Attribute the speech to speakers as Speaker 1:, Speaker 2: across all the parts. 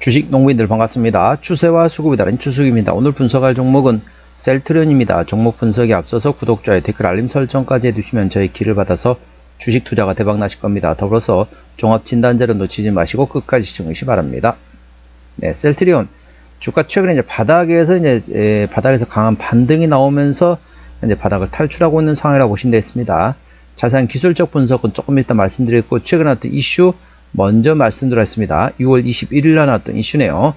Speaker 1: 주식 농부인들 반갑습니다. 추세와 수급에 따른 추수입니다. 오늘 분석할 종목은 셀트리온입니다. 종목 분석에 앞서서 구독자의 댓글 알림 설정까지 해두시면 저희 길을 받아서 주식 투자가 대박 나실 겁니다. 더불어서 종합 진단자료 놓치지 마시고 끝까지 시청하시기 바랍니다. 네, 셀트리온 주가 최근에 이제 바닥에서 강한 반등이 나오면서 이제 바닥을 탈출하고 있는 상황이라고 보시면 되겠습니다. 자세한 기술적 분석은 조금 이따 말씀드렸고, 최근에 나왔던 이슈 먼저 말씀드렸습니다. 6월 21일 날 나왔던 이슈네요.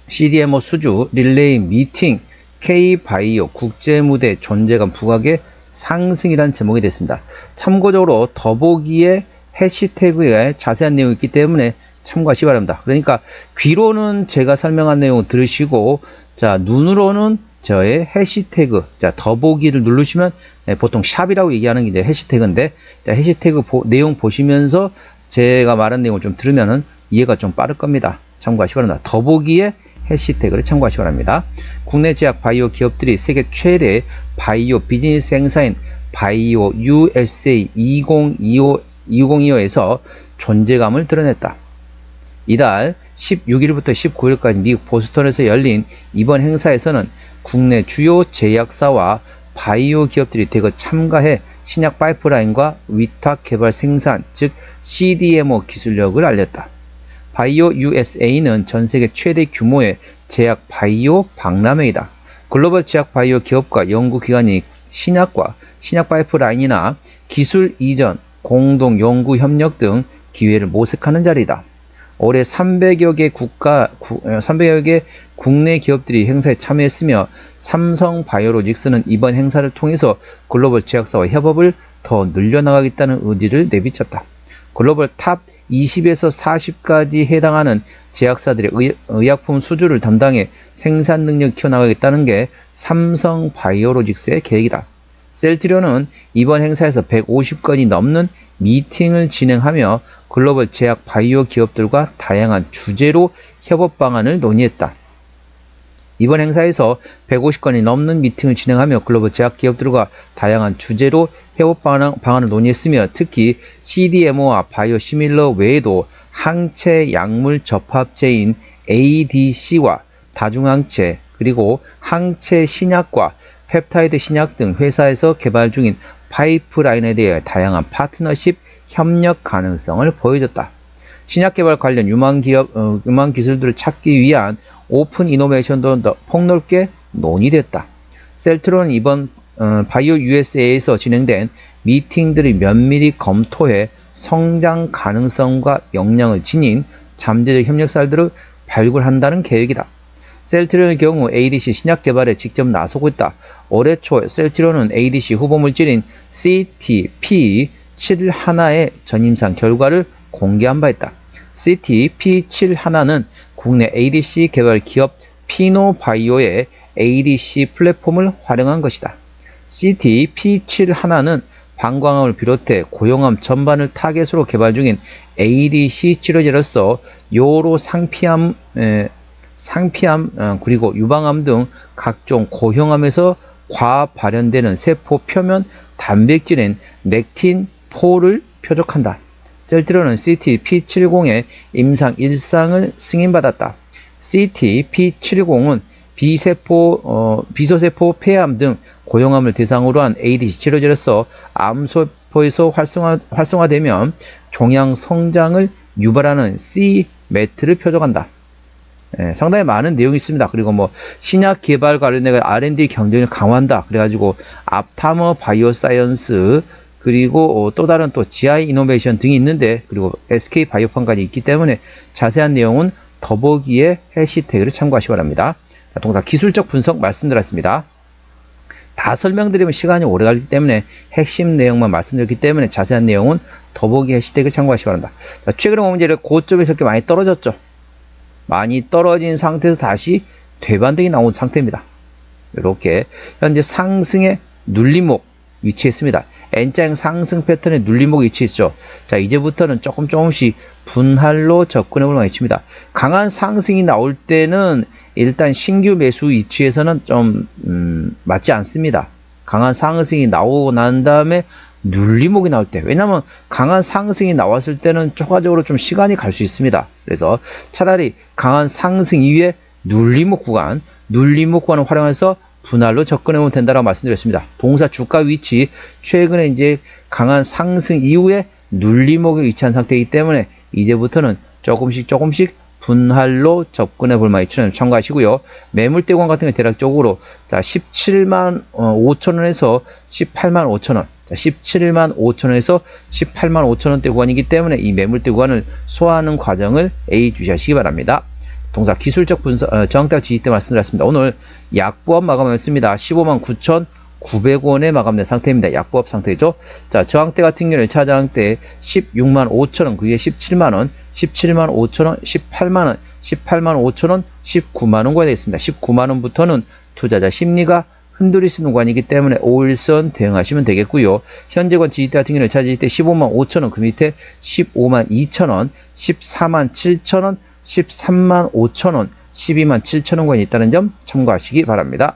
Speaker 1: CDMO 수주 릴레이 미팅 K바이오 국제무대 존재감 부각의 상승이라는 제목이 됐습니다. 참고적으로 더보기에 해시태그에 자세한 내용이 있기 때문에 참고하시기 바랍니다. 그러니까 귀로는 제가 설명한 내용 들으시고, 자, 눈으로는 저의 해시태그, 자, 더보기를 누르시면, 보통 샵이라고 얘기하는 게 이제 해시태그인데, 자, 해시태그 내용 보시면서 제가 말한 내용을 좀 들으면은 이해가 좀 빠를 겁니다. 참고하시기 바랍니다. 더보기에 해시태그를 참고하시기 바랍니다. 국내 제약 바이오 기업들이 세계 최대 바이오 비즈니스 행사인 바이오 USA 2025에서 존재감을 드러냈다. 이달 16일부터 19일까지 미국 보스턴에서 열린 이번 행사에서는 국내 주요 제약사와 바이오 기업들이 대거 참가해 신약 파이프라인과 위탁 개발 생산, 즉 CDMO 기술력을 알렸다. 바이오 USA는 전세계 최대 규모의 제약 바이오 박람회이다. 글로벌 제약 바이오 기업과 연구기관이 신약과 신약 파이프라인이나 기술 이전, 공동 연구 협력 등 기회를 모색하는 자리다. 올해 300여 개 국내 기업들이 행사에 참여했으며, 삼성 바이오로직스는 이번 행사를 통해서 글로벌 제약사와 협업을 더 늘려나가겠다는 의지를 내비쳤다. 글로벌 탑 20에서 40까지 해당하는 제약사들의 의약품 수주를 담당해 생산 능력을 키워나가겠다는 게 삼성 바이오로직스의 계획이다. 셀트리온은 이번 행사에서 150건이 넘는 미팅을 진행하며 글로벌 제약 바이오 기업들과 다양한 주제로 협업 방안을 논의했다. 이번 행사에서 150건이 넘는 미팅을 진행하며 글로벌 제약 기업들과 다양한 주제로 협업 방안을 논의했으며, 특히 CDMO와 바이오시밀러 외에도 항체 약물 접합체인 ADC와 다중항체, 그리고 항체 신약과 펩타이드 신약 등 회사에서 개발 중인 파이프라인에 대해 다양한 파트너십 협력 가능성을 보여줬다. 신약 개발 관련 유망 기술들을 찾기 위한 오픈 이노베이션도 더 폭넓게 논의됐다. 셀트리온은 이번 바이오 USA에서 진행된 미팅들을 면밀히 검토해 성장 가능성과 역량을 지닌 잠재적 협력사들을 발굴한다는 계획이다. 셀트리온의 경우 ADC 신약 개발에 직접 나서고 있다. 올해 초 셀트리온은 ADC 후보물질인 CTP71의 전임상 결과를 공개한 바 있다. CTP71는 국내 ADC 개발 기업 피노바이오의 ADC 플랫폼을 활용한 것이다. CTP71는 방광암을 비롯해 고용암 전반을 타겟으로 개발 중인 ADC 치료제로서 요로 상피암 그리고 유방암 등 각종 고형암에서 과합 발현되는 세포 표면 단백질인 넥틴4를 표적한다. 셀트리온은 CTP70의 임상 1상을 승인받았다. CTP70은 비소세포 폐암 등 고형암을 대상으로 한 ADC 치료제로서 암세포에서 활성화되면 종양 성장을 유발하는 C매트를 표적한다. 상당히 많은 내용이 있습니다. 그리고 신약 개발 관련해 R&D 경쟁을 강화한다. 그래가지고 앞타머 바이오사이언스, 그리고 또 다른 GI 이노베이션 등이 있는데, 그리고 SK 바이오판까지 있기 때문에 자세한 내용은 더보기에 해시태그를 참고하시기 바랍니다. 동사 기술적 분석 말씀드렸습니다. 다 설명드리면 시간이 오래 걸리기 때문에 핵심 내용만 말씀드렸기 때문에 자세한 내용은 더보기 해시태그를 참고하시기 바랍니다. 자, 최근에 보면 이제 고점에서 이렇게 많이 떨어졌죠. 많이 떨어진 상태에서 다시 되반등이 나온 상태입니다. 이렇게 현재 상승의 눌림목 위치했습니다. N자형 상승 패턴의 눌림목 위치했죠. 자, 이제부터는 조금씩 분할로 접근해 볼 위치입니다. 강한 상승이 나올 때는 일단 신규 매수 위치에서는 좀 맞지 않습니다. 강한 상승이 나오고 난 다음에 눌림목이 나올 때, 왜냐하면 강한 상승이 나왔을 때는 추가적으로 좀 시간이 갈 수 있습니다. 그래서 차라리 강한 상승 이후에 눌림목 구간을 활용해서 분할로 접근해보면 된다고 말씀드렸습니다. 동사 주가 위치, 최근에 이제 강한 상승 이후에 눌림목에 위치한 상태이기 때문에 이제부터는 조금씩 분할로 접근해 볼 만한 위치는 참고하시고요. 매물대 구간 같은 경우 대략적으로 17만 5천원에서 18만 5천원, 17만 5천원에서 18만 5천원대 구간이기 때문에 이 매물대 구간을 소화하는 과정을 A 주시하시기 바랍니다. 동사 기술적 분석, 저항대와 지지 때 말씀드렸습니다. 오늘 약보합 마감했습니다. 15만 9,900원에 마감된 상태입니다. 약보합 상태죠. 자, 저항대 같은 경우는 1차 저항대 16만 5천원, 그 위에 17만원, 17만 5천원, 18만원, 18만 5천원, 19만원 구간이 되어 있습니다. 19만원부터는 투자자 심리가 흔들릴 수 있는 구간이기 때문에 5일선 대응하시면 되겠고요. 현재권 지지대 같은 경우는 1차 지지대 15만 5천원, 그 밑에 15만 2천원, 14만 7천원, 13만 5천원, 12만 7천원 구간이 있다는 점 참고하시기 바랍니다.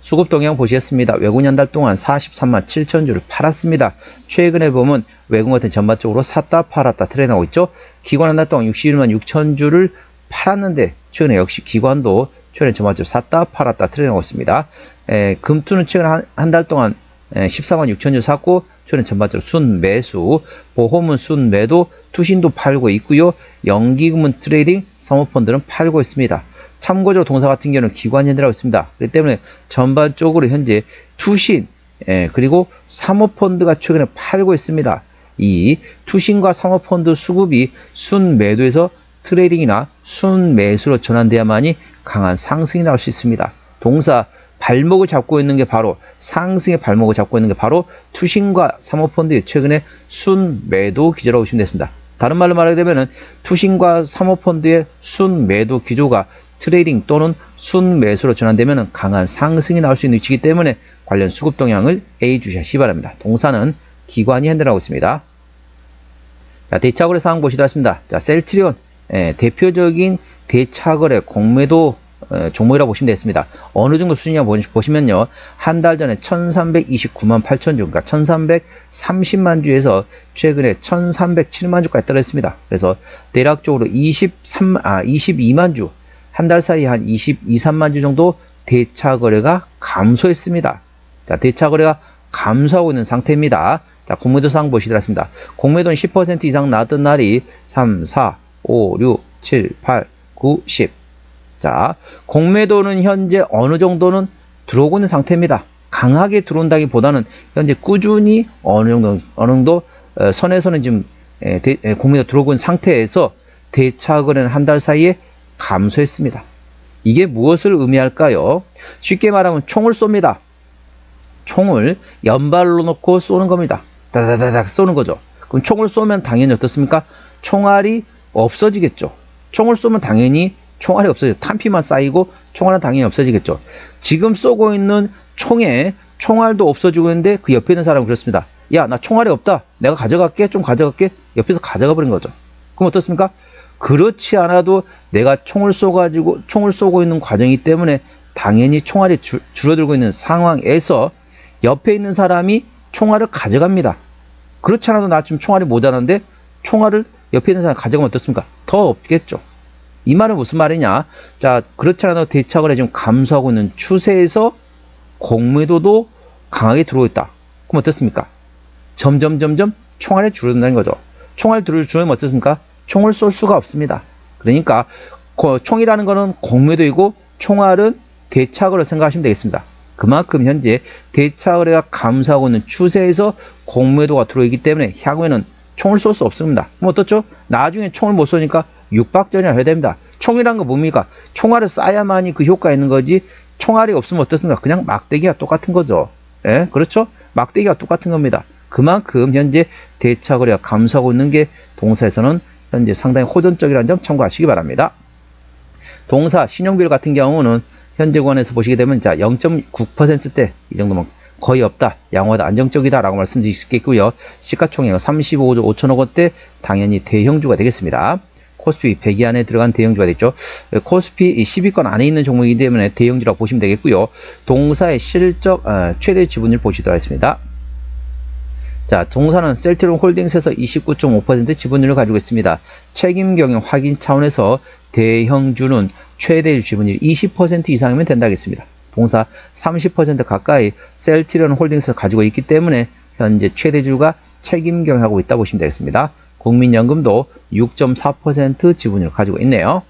Speaker 1: 수급 동향 보시겠습니다. 외국인 한 달 동안 43만 7천 주를 팔았습니다. 최근에 보면 외국인 같은 전반적으로 샀다 팔았다 트렌드하고 있죠. 기관 한 달 동안 61만 6천 주를 팔았는데 최근에 역시 기관도 최근에 전반적으로 샀다 팔았다 트렌드하고 있습니다. 금투는 최근 한 달 동안 14만 6천 주 샀고 최근 전반적으로 순매수, 보험은 순매도, 투신도 팔고 있고요. 연기금은 트레이딩, 사모펀드는 팔고 있습니다. 참고적으로 동사 같은 경우는 기관 현대라고 있습니다. 그렇기 때문에 전반적으로 현재 투신 그리고 사모펀드가 최근에 팔고 있습니다. 이 투신과 사모펀드 수급이 순매도에서 트레이딩이나 순매수로 전환돼야만이 강한 상승이 나올 수 있습니다. 동사 발목을 잡고 있는 게 바로 상승의 발목을 잡고 있는 게 바로 투신과 사모펀드의 최근에 순매도 기조라고 보시면 되겠습니다. 다른 말로 말하게 되면은 투신과 사모펀드의 순매도 기조가 트레이딩 또는 순매수로 전환되면 강한 상승이 나올 수 있는 위치이기 때문에 관련 수급 동향을 A 주시하시기 바랍니다. 동사는 기관이 핸들하고 있습니다. 자, 대차거래 상황 보시도록 하겠습니다. 자, 셀트리온 대표적인 대차거래 공매도 종목이라고 보시면 되겠습니다. 어느 정도 수준이냐 보시면요. 한 달 전에 1329만 8천 주, 그러니까 1330만 주에서 최근에 1307만 주까지 떨어졌습니다. 그래서 대략적으로 22만 주, 한 달 사이 한 22, 3만 주 정도 대차거래가 감소했습니다. 자, 대차거래가 감소하고 있는 상태입니다. 자, 공매도 상황 보시도록 하겠습니다. 공매도는 10% 이상 나왔던 날이 3, 4, 5, 6, 7, 8, 9, 10. 자, 공매도는 현재 어느 정도는 들어오고 있는 상태입니다. 강하게 들어온다기보다는 현재 꾸준히 어느 정도 선에서는 지금 공매도 들어오고 있는 상태에서 대차거래는 한 달 사이에 감소했습니다. 이게 무엇을 의미할까요? 쉽게 말하면 총을 쏩니다. 총을 연발로 놓고 쏘는 겁니다. 다다다닥 쏘는 거죠. 그럼 총을 쏘면 당연히 어떻습니까? 총알이 없어지겠죠. 총을 쏘면 당연히 총알이 없어지죠. 탄피만 쌓이고 총알은 당연히 없어지겠죠. 지금 쏘고 있는 총에 총알도 없어지고 있는데 그 옆에 있는 사람은 그렇습니다. 야, 나 총알이 없다. 내가 가져갈게. 좀 가져갈게. 옆에서 가져가 버린 거죠. 그럼 어떻습니까? 그렇지 않아도 내가 총을 쏘고 있는 과정이기 때문에 당연히 총알이 줄어들고 있는 상황에서 옆에 있는 사람이 총알을 가져갑니다. 그렇지 않아도 나 지금 총알이 모자란데 총알을 옆에 있는 사람이 가져가면 어떻습니까? 더 없겠죠. 이 말은 무슨 말이냐? 자, 그렇지 않아도 대차거래 지금 감소하고 있는 추세에서 공매도도 강하게 들어오고 있다. 그럼 어떻습니까? 점점 총알이 줄어든다는 거죠. 총알이 줄어들면 어떻습니까? 총을 쏠 수가 없습니다. 그러니까 총이라는 거는 공매도이고 총알은 대차거래로 생각하시면 되겠습니다. 그만큼 현재 대차거래가 감소하고 있는 추세에서 공매도가 들어오기 때문에 향후에는 총을 쏠 수 없습니다. 그럼 어떻죠? 나중에 총을 못 쏘니까 육박전이라 해야 됩니다. 총이란 건 뭡니까? 총알을 쏴야만이 그 효과가 있는 거지 총알이 없으면 어떻습니까? 그냥 막대기가 똑같은 거죠. 예? 그렇죠? 막대기가 똑같은 겁니다. 그만큼 현재 대차거래가 감소하고 있는 게 동사에서는 현재 상당히 호전적이라는 점 참고하시기 바랍니다. 동사 신용비율 같은 경우는 현재 구간에서 보시게 되면 자 0.9%대 이 정도면 거의 없다, 양호하다, 안정적이다 라고 말씀드릴 수 있겠고요. 시가총액은 35조 5천억 원대 당연히 대형주가 되겠습니다. 코스피 100위 안에 들어간 대형주가 됐죠. 코스피 10위권 안에 있는 종목이기 때문에 대형주라고 보시면 되겠고요. 동사의 실적 최대 지분율 보시도록 하겠습니다. 자, 동사는 셀트리온 홀딩스에서 29.5% 지분율을 가지고 있습니다. 책임 경영 확인 차원에서 대형주는 최대 지분율 20% 이상이면 된다겠습니다. 동사 30% 가까이 셀트리온 홀딩스를 가지고 있기 때문에 현재 최대주가 책임 경영하고 있다고 보시면 되겠습니다. 국민연금도 6.4% 지분율을 가지고 있네요.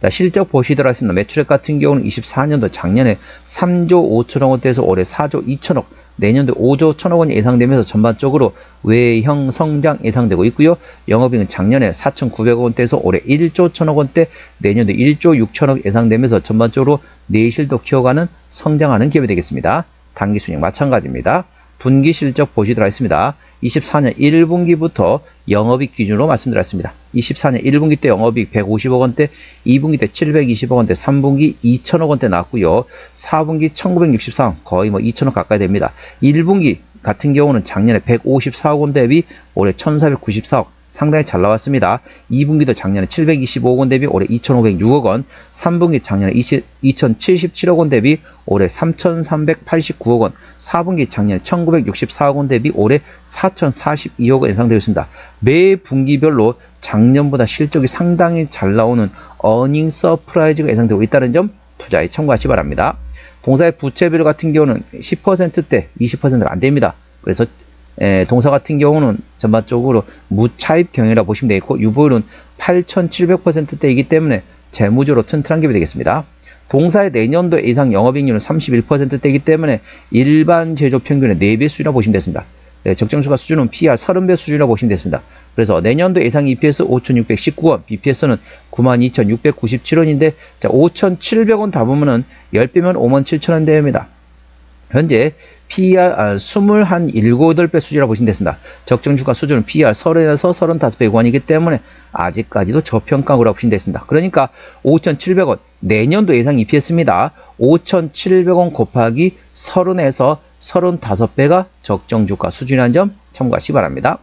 Speaker 1: 자, 실적 보시도록 하겠습니다. 매출액 같은 경우는 24년도 작년에 3조 5천억 원대에서 올해 4조 2천억, 내년도 5조 1천억 원이 예상되면서 전반적으로 외형 성장 예상되고 있고요. 영업이익은 작년에 4,900억 원대에서 올해 1조 1천억 원대, 내년도 1조 6천억 예상되면서 전반적으로 내실도 키워가는 성장하는 기업이 되겠습니다. 당기순이익 마찬가지입니다. 분기 실적 보시도록 하겠습니다. 24년 1분기부터 영업이익 기준으로 말씀드렸습니다. 24년 1분기 때 영업이익 150억 원대, 2분기 때 720억 원대, 3분기 2천억 원대 나왔고요. 4분기 1964억, 거의 2천억 가까이 됩니다. 1분기 같은 경우는 작년에 154억 원 대비 올해 1494억, 상당히 잘 나왔습니다. 2분기도 작년에 725억 원 대비 올해 2506억 원, 3분기 작년에 2077억 원 대비 올해 3389억 원, 4분기 작년에 1964억 원 대비 올해 4042억 원 예상되어 있습니다. 매 분기별로 작년보다 실적이 상당히 잘 나오는 어닝 서프라이즈가 예상되고 있다는 점 투자에 참고하시기 바랍니다. 동사의 부채비율 같은 경우는 10%대 20%가 안 됩니다. 그래서 동사 같은 경우는 전반적으로 무차입 경영이라고 보시면 되겠고, 유보율은 8,700%대이기 때문에 재무적으로 튼튼한 기업이 되겠습니다. 동사의 내년도 예상 영업이익률은 31%대이기 때문에 일반 제조 평균의 4배 수준이라고 보시면 되겠습니다. 적정주가 수준은 PR 30배 수준이라고 보시면 되겠습니다. 그래서 내년도 예상 EPS 5,619원, BPS는 92,697원인데, 자, 5,700원 담으면은 10배면 57,000원 대입니다. 현재 PER 17배 수준이라고 보시면 되겠습니다. 적정주가 수준은 PER 30에서 35배 구간이기 때문에 아직까지도 저평가구라고 보시면 되겠습니다. 그러니까 5,700원, 내년도 예상 EPS입니다. 5,700원 곱하기 30에서 35배가 적정주가 수준이라는 점 참고하시기 바랍니다.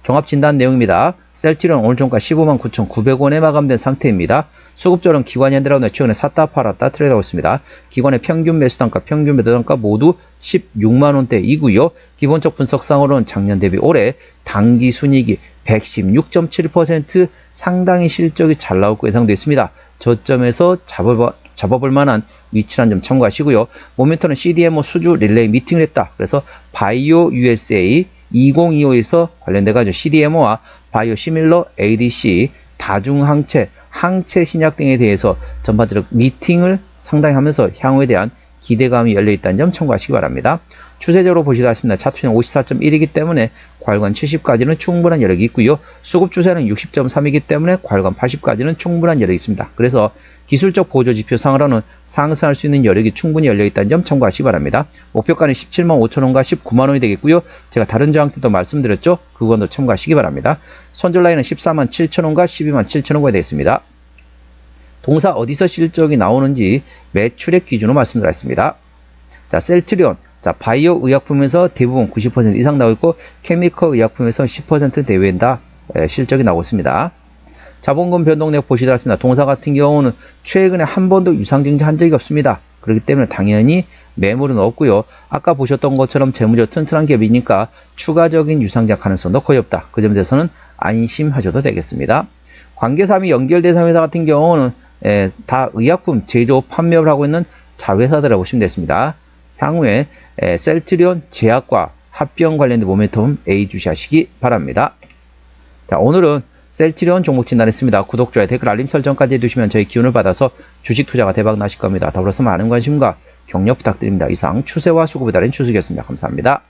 Speaker 1: 종합진단 내용입니다. 셀트리온 오늘 종가 159,900원에 마감된 상태입니다. 수급절은 기관이 현대라운드 최근에 샀다 팔았다 트레이드하고 있습니다. 기관의 평균 매수단가, 평균 매도단가 모두 16만원대이고요. 기본적 분석상으로는 작년 대비 올해 당기순이익이 116.7% 상당히 실적이 잘 나오고 예상되어 있습니다. 저점에서 잡아볼 만한 위치라는 점 참고하시고요. 모멘터는 CDMO 수주 릴레이 미팅을 했다. 그래서 바이오 USA 2025에서 관련돼가지고 CDMO와 바이오 시밀러 ADC, 다중항체, 항체 신약 등에 대해서 전반적으로 미팅을 상당히 하면서 향후에 대한 기대감이 열려있다는 점 참고하시기 바랍니다. 추세적으로 보시다 하십니다. 차트는 54.1이기 때문에 과열관 70까지는 충분한 여력이 있고요. 수급 추세는 60.3이기 때문에 과열관 80까지는 충분한 여력이 있습니다. 그래서 기술적 보조 지표상으로는 상승할 수 있는 여력이 충분히 열려있다는 점 참고하시기 바랍니다. 목표가는 17만 5천원과 19만 원이 되겠고요. 제가 다른 저항 때도 말씀드렸죠. 그건도 참고하시기 바랍니다. 손절 라인은 14만 7천원과 12만 7천원까지 되겠습니다. 동사 어디서 실적이 나오는지 매출액 기준으로 말씀드렸습니다. 자, 셀트리온. 자, 바이오 의약품에서 대부분 90% 이상 나오고 있고, 케미컬 의약품에서 10% 내외다 실적이 나오고 있습니다. 자본금 변동 내역 보시도록 하겠습니다. 동사 같은 경우는 최근에 한 번도 유상증자한 적이 없습니다. 그렇기 때문에 당연히 매물은 없고요. 아까 보셨던 것처럼 재무적 튼튼한 기업이니까 추가적인 유상증자 가능성도 거의 없다. 그 점에 대해서는 안심하셔도 되겠습니다. 관계사 및 연결대상 회사 같은 경우는 다 의약품 제조 판매를 하고 있는 자회사들이라고 보시면 되겠습니다. 향후에 셀트리온 제약과 합병 관련된 모멘텀 A 주시하시기 바랍니다. 자, 오늘은 셀트리온 종목 진단했습니다. 구독, 좋아요, 댓글, 알림 설정까지 해두시면 저희 기운을 받아서 주식 투자가 대박 나실 겁니다. 더불어서 많은 관심과 격려 부탁드립니다. 이상 추세와 수급에 달인 추석이었습니다. 감사합니다.